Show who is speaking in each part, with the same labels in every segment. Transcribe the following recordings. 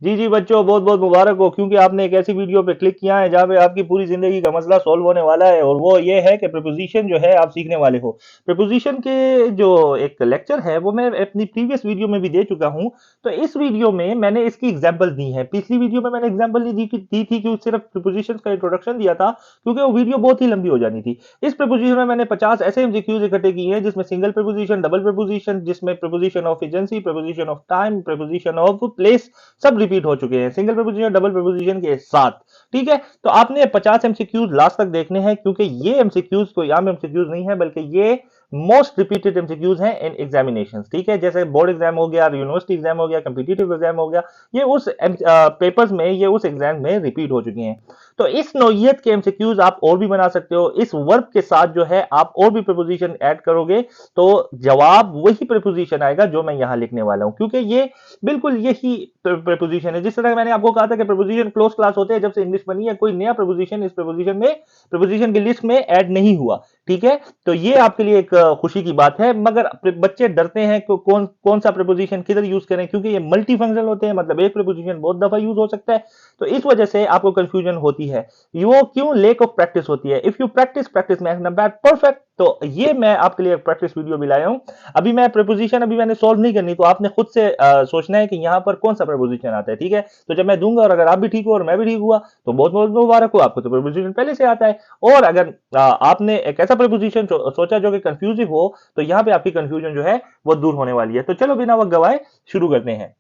Speaker 1: जी जी बच्चों, बहुत बहुत मुबारक हो, क्योंकि आपने एक ऐसी वीडियो पे क्लिक किया है जहाँ पे आपकी पूरी जिंदगी का मसला सॉल्व होने वाला है, और वो ये है कि प्रीपोजिशन जो है आप सीखने वाले हो। प्रीपोजिशन के जो एक लेक्चर है वो मैं अपनी प्रीवियस वीडियो में भी दे चुका हूँ। तो इस वीडियो में मैंने इसकी एग्जांपल दी है। पिछली वीडियो में मैंने एग्जांपल नहीं दी थी, कि सिर्फ प्रीपोजिशन का इंट्रोडक्शन दिया था, क्योंकि वो वीडियो बहुत ही लंबी हो जानी थी। इस प्रीपोजिशन में मैंने 50 ऐसे एमसीक्यूज इकट्ठे किए हैं, जिसमें सिंगल प्रीपोजिशन, डबल प्रीपोजिशन, जिसमें preposition of agency, preposition of time, preposition of place सब रिपीट हो चुके हैं, सिंगल प्रीपोजिशन डबल प्रीपोजिशन के साथ। ठीक है, तो आपने 50 एमसीक्यूज लास्ट तक देखने हैं, क्योंकि ये एमसीक्यूज कोई आम एमसीक्यूज नहीं है, बल्कि ये मोस्ट रिपीटेड एमसीक्यूज हैं इन एग्जामिनेशन। ठीक है, जैसे बोर्ड एग्जाम हो गया, यूनिवर्सिटी एग्जाम हो गया, कम्पिटिटिव एग्जाम हो गया, ये उस पेपर्स में, ये उस एग्जाम में रिपीट हो चुकी हैं। तो इस नौइयत के एमसीक्यूज आप और भी बना सकते हो। इस वर्ब के साथ जो है आप और भी प्रीपोजिशन ऐड करोगे तो जवाब वही प्रीपोजिशन आएगा जो मैं यहां लिखने वाला हूं, क्योंकि ये बिल्कुल यही प्रीपोजिशन है। जिस तरह मैंने आपको कहा था कि प्रीपोजिशन क्लोज क्लास होते हैं, जब से इंग्लिश बनी है कोई नया प्रीपोजिशन इस प्रीपोजिशन में, प्रीपोजिशन की लिस्ट में ऐड नहीं हुआ। ठीक है, तो ये आपके लिए एक खुशी की बात है। मगर बच्चे डरते हैं कि कौन कौन सा प्रीपोजिशन किधर यूज करें, क्योंकि ये मल्टी फंक्शनल होते हैं, मतलब एक प्रीपोजिशन बहुत दफा यूज हो सकता है। तो इस वजह से आपको कंफ्यूजन होती है। वो क्यों? लेक ऑफ प्रैक्टिस होती है। If you practice, practice makes the perfect. तो ये मैं आपके लिए एक प्रैक्टिस वीडियो भी लाया हूं। अभी मैं प्रीपोजिशन अभी मैंने सॉल्व नहीं करनी, तो आपने खुद से सोचना है कि यहां पर कौन सा प्रीपोजिशन आता है। ठीक है, तो जब मैं दूंगा और अगर आप भी ठीक हो और मैं भी ठीक हुआ तो बहुत बहुत मुबारक हो, आपको तो प्रीपोजिशन पहले से आता है। और अगर आपने एक ऐसा प्रीपोजिशन सोचा जो कि कंफ्यूजिंग हो, तो यहां पे आपकी कंफ्यूजन जो है वो दूर होने वाली है। तो चलो बिना वक्त गवाए शुरू करते हैं।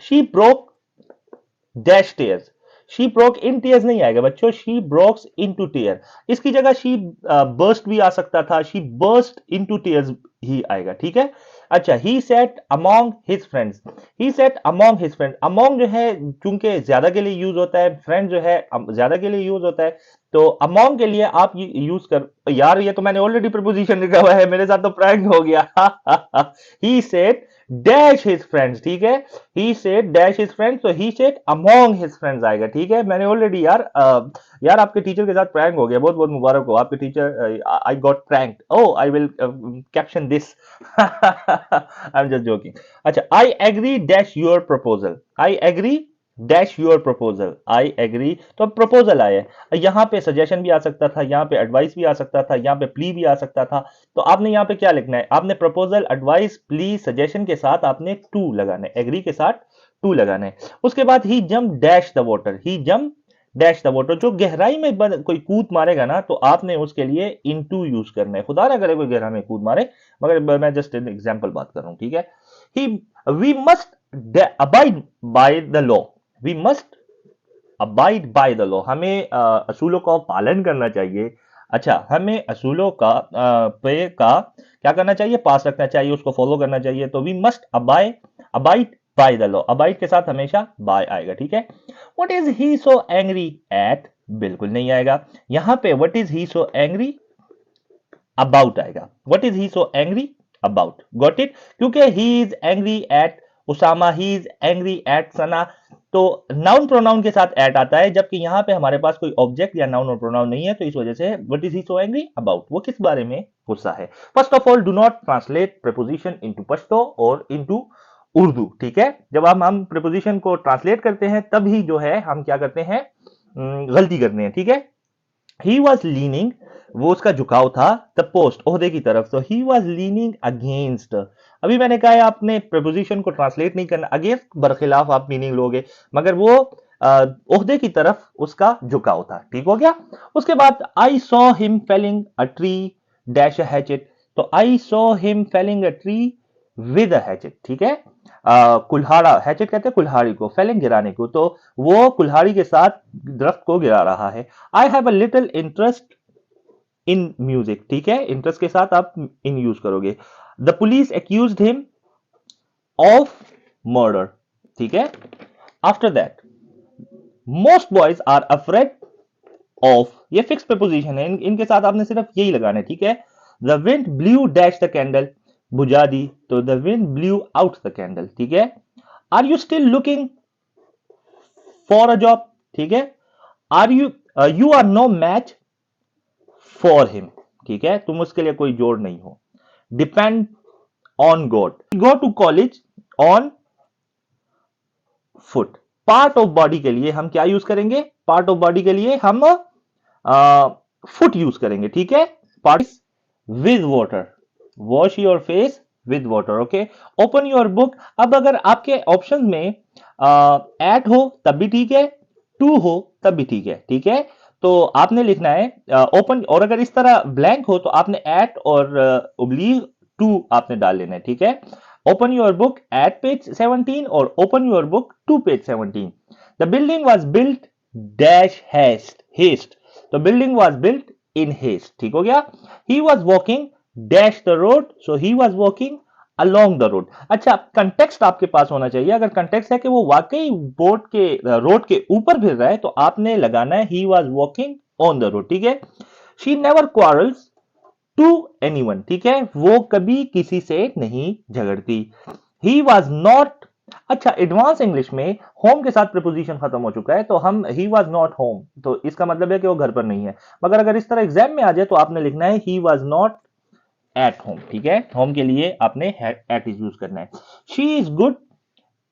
Speaker 1: She broke dash tears. She broke in tears नहीं आएगा बच्चों, शी ब्रोक्स इनटू टीयर। इसकी जगह शी बर्स्ट भी आ सकता था, शी बर्स्ट इनटू टीयर्स ही आएगा। ठीक है, अच्छा, he set among his friends. He set among his friends, among जो है चूंकि ज्यादा के लिए यूज होता है, फ्रेंड जो है ज्यादा के लिए यूज होता है, तो अमोंग के लिए आप यूज कर। यार ये तो मैंने ऑलरेडी प्रपोजिशन लिखा हुआ है, मेरे साथ तो प्रैंक हो गया। He set dash his friends. ठीक है, he said dash his friends, तो he said among his friends आएगा। ठीक है, मैंने ऑलरेडी यार आपके टीचर के साथ प्रैंक हो गया, बहुत बहुत मुबारक हो आपके teacher. I got pranked, oh I will caption this. I am just joking. अच्छा, I agree dash your proposal. I agree dash your proposal, I agree, तो प्रपोजल आया। यहां पे सजेशन भी आ सकता था, यहां पे एडवाइस भी आ सकता था, यहां पे प्ली भी आ सकता था। तो आपने यहां पे क्या लिखना है? आपने प्रपोजल, एडवाइस, प्ली, सजेशन के साथ आपने टू लगाना है, एग्री के साथ टू लगाना है। उसके बाद he jump dash the water, he jump dash the water. जो गहराई में कोई कूद मारेगा ना, तो आपने उसके लिए इनटू यूज करना है। खुदा ना करे कोई गहराई में कूद मारे, मगर मैं जस्ट एन एग्जांपल बात कर रहा हूं। ठीक है, he we must abide by the law. We must abide by the law, हमें असूलों का पालन करना चाहिए। अच्छा, हमें असूलों का पे का क्या करना चाहिए? पास रखना चाहिए, उसको फॉलो करना चाहिए। तो we must abide by the law, abide के साथ हमेशा बाय आएगा। ठीक है, what is he so angry at? बिल्कुल नहीं आएगा। यहां पे what is he so angry about आएगा। What is he so angry about, got it? क्योंकि he is angry at Usama, he is angry at Sana. तो नाउन प्रोनाउन के साथ एट आता है, जबकि यहां पे हमारे पास कोई ऑब्जेक्ट या नाउन और प्रोनाउन नहीं है, तो इस वजह से what is he so angry about, वो किस बारे में गुस्सा है। First of all, do not translate preposition into Pashto और इनटू उर्दू। ठीक है, जब हम प्रीपोजिशन को ट्रांसलेट करते हैं तभी जो है हम क्या करते हैं, गलती करते हैं। ठीक है, ही वॉज लीनिंग, वो उसका झुकाव था, द पोस्ट, ओहदे की तरफ। तो ही वॉज लीनिंग अगेंस्ट। अभी मैंने कहा है आपने प्रपोजिशन को ट्रांसलेट नहीं करना, अगेंस्ट बरखिलाफ आप मीनिंग लोगे, मगर वो ओहदे की तरफ उसका झुकाव था। ठीक हो गया। उसके बाद I saw him felling a tree dash hatchet. तो I saw him felling a tree with a hatchet. ठीक है, कुल्हाड़ा, हैचेट कहते हैं कुल्हाड़ी को, फेलिंग गिराने को, तो वो कुल्हाड़ी के साथ दरख्त को गिरा रहा है। I have a little interest in music. ठीक है, इंटरेस्ट के साथ आप इन यूज करोगे। The police accused him of murder. ठीक है, after that most boys are afraid of, ये फिक्स प्रपोजिशन है, इनके साथ आपने सिर्फ यही लगाना है। ठीक है, the wind blew dash the candle, बुझा दी, तो the wind blew out the candle. ठीक है, are you still looking for a job. ठीक है, are you you are no match for him. ठीक है, तुम उसके लिए कोई जोड़ नहीं हो। Depend on God, go to college on foot. Part of body के लिए हम क्या यूज करेंगे? पार्ट ऑफ बॉडी के लिए हम फुट यूज करेंगे, ठीक है? Part with water, wash your face with water, okay. Open your book, अब अगर आपके ऑप्शन में एट हो तब भी ठीक है, टू हो तब भी ठीक है, ठीक है? तो आपने लिखना है ओपन, और अगर इस तरह ब्लैंक हो तो आपने एट और ओब्लीग टू आपने डाल लेना है, ठीक है? Open your book at page 17 और open your book to page 17। The building was built dash haste, तो building was built in haste, ठीक हो गया? He was walking dash the road, so he was walking along the road. अच्छा, context आपके पास होना चाहिए। अगर कंटेक्स्ट है कि वो वाकई रोड के ऊपर फिर रहा है तो आपने लगाना है he was walking on the road, ठीक है? She never quarrels to anyone, ठीक है? वो कभी किसी से नहीं झगड़ती। ही वॉज नॉट, अच्छा एडवांस इंग्लिश में होम के साथ प्रीपोजिशन खत्म हो चुका है तो हम ही वॉज नॉट होम, तो इसका मतलब है कि वो घर पर नहीं है। मगर अगर इस तरह एग्जाम में आ जाए तो आपने लिखना है he was not at home, ठीक है? होम के लिए आपने एट इज यूज करना है। She is good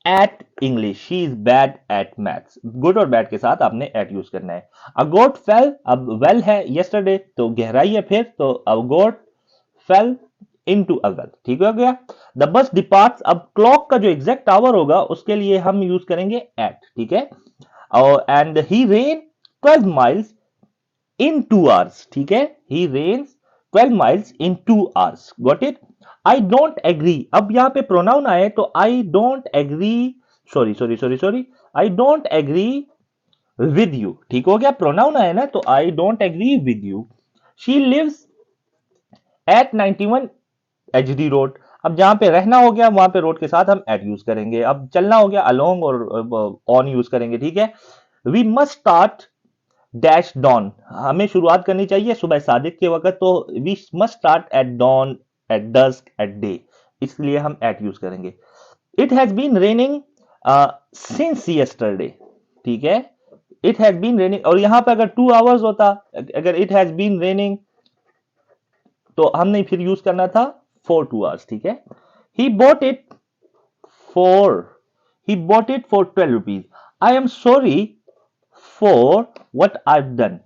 Speaker 1: at English, she is bad at maths, good और बैड के साथ आपने एट यूज करना है। अ गोट फेल, अब वेल है यस्टरडे तो गहराई है फिर, तो अ गोट फेल इनटू अ वेल, ठीक हो गया? द बस डिपार्ट्स, अब क्लॉक का जो एग्जैक्ट आवर होगा उसके लिए हम यूज करेंगे एट, ठीक है? और and he rain 12 miles in 2 hours, ठीक है? He rains 12 miles in 2 hours, got it? I don't agree, अब यहां पे प्रोनाउन आए तो I don't agree, sorry, I don't agree with you, ठीक हो गया? प्रोनाउन आए ना तो I don't agree with you. She lives at 91 HD road, अब जहां पे रहना हो गया वहां पे रोड के साथ हम एट यूज करेंगे। अब चलना हो गया अलोंग और ऑन यूज करेंगे, ठीक है? We must start dash dawn, हमें शुरुआत करनी चाहिए सुबह सादिक के वक्त, तो we must start at dawn, at dusk, at day, इसलिए हम एट यूज करेंगे। It has been raining since yesterday, ठीक है? इट हैज बीन रेनिंग, और यहां पर अगर 2 आवर्स होता, अगर इट हैज बीन रेनिंग तो हमने फिर यूज करना था फॉर 2 आवर्स, ठीक है? He bought it for, he bought it for 12 rupees. I am sorry for what I've done.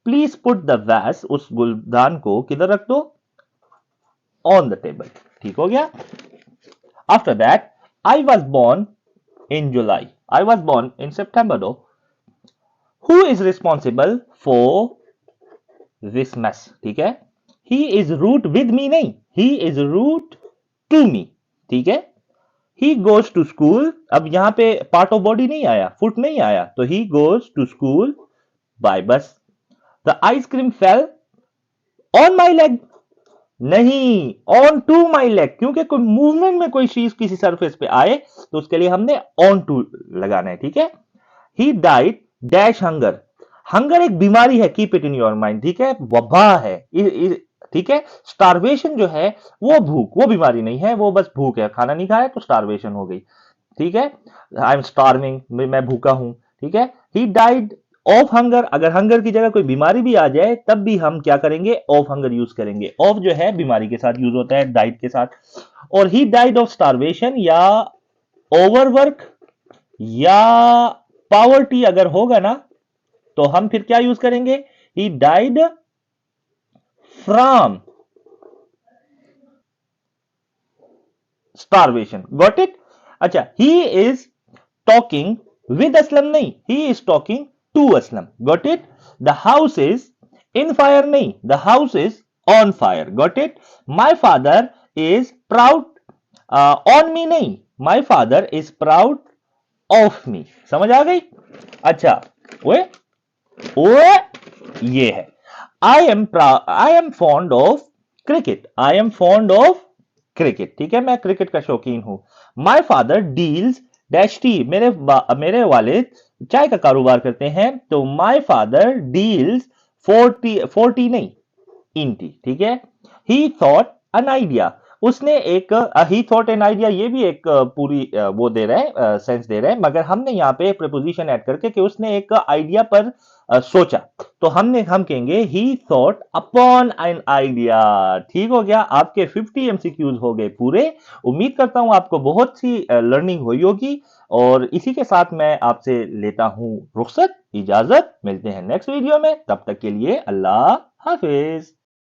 Speaker 1: Please put the vase, उस गुलदान को किधर रख दो? On the table, ठीक हो गया? After that, I was born in July. I was born in September though. Who is responsible for this mess, ठीक है? He is rude with me नहीं, he is rude to me, ठीक है? He goes to school, अब यहां पे part of body नहीं आया, फुट नहीं आया, तो he goes to school by bus. The ice cream fell on my leg, नहीं, on to my leg, क्योंकि कोई मूवमेंट में कोई चीज किसी सरफेस पे आए तो उसके लिए हमने on to लगाना है, ठीक है? He died dash hunger, hunger एक बीमारी है, keep it in your mind, ठीक है? वबा है, ठीक है? स्टारवेशन जो है वो भूख, वो बीमारी नहीं है, वो बस भूख है, खाना नहीं खाया तो स्टारवेशन हो गई, ठीक है? आई एम स्टार्विंग, मैं भूखा हूं, ठीक है? ही डाइड ऑफ हंगर, अगर हंगर की जगह कोई बीमारी भी आ जाए तब भी हम क्या करेंगे? ऑफ हंगर यूज करेंगे। ऑफ जो है बीमारी के साथ यूज होता है, डाइट के साथ। और ही डाइड ऑफ स्टारवेशन या ओवरवर्क या पावर्टी अगर होगा ना तो हम फिर क्या यूज करेंगे? He died from starvation, got it? अच्छा, he is talking with Aslam नहीं, he is talking to Aslam, got it? The house is in fire नहीं, the house is on fire, got it? My father is proud on me नहीं, my father is proud of me, समझ आ गई? अच्छा, ओए ये है I am fond of cricket, I am fond of cricket, ठीक है? मैं क्रिकेट का शौकीन हूं। My father deals dash T, मेरे वालिद चाय का कारोबार करते हैं, तो माई फादर डील्स 40 नहीं इन टी, ठीक है? ही थॉट एन आइडिया, उसने एक ही थॉट एन आइडिया, ये भी एक पूरी वो दे रहा है, सेंस दे रहा है, मगर हमने यहाँ पे प्रीपोजिशन ऐड करके कि उसने एक आइडिया पर सोचा, तो हम कहेंगे ही थॉट अपॉन एन आइडिया। ठीक हो गया, आपके 50 एमसीक्यूज हो गए पूरे। उम्मीद करता हूं आपको बहुत सी लर्निंग हुई होगी, और इसी के साथ मैं आपसे लेता हूं रुखसत, इजाजत। मिलते हैं नेक्स्ट वीडियो में, तब तक के लिए अल्लाह हाफिज।